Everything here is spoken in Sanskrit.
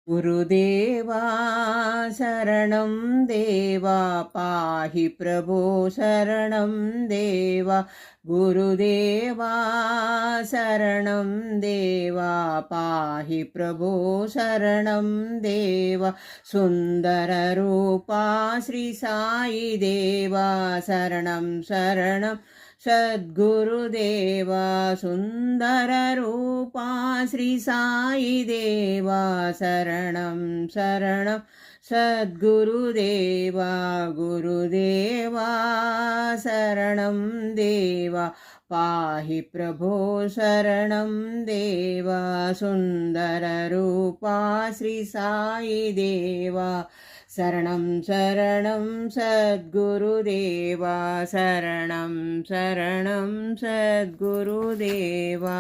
गुरुदेवा शरणं देवा पाहि प्रभो शरणं देवा गुरुदेवा शरणं देवा पाहि प्रभो शरणं देवा सुन्दररूपा श्री साई देवा शरणं शरणं सद्गुरुदेवा सुन्दररूपा श्री साई देवा शरणं शरणं सद्गुरुदेवा गुरुदेवा शरणं देवा पाहि प्रभो शरणं देवा सुन्दररूपा श्री साई देवा शरणं शरणं सद्गुरुदेवा शरणं शरणं सद्गुरुदेवा।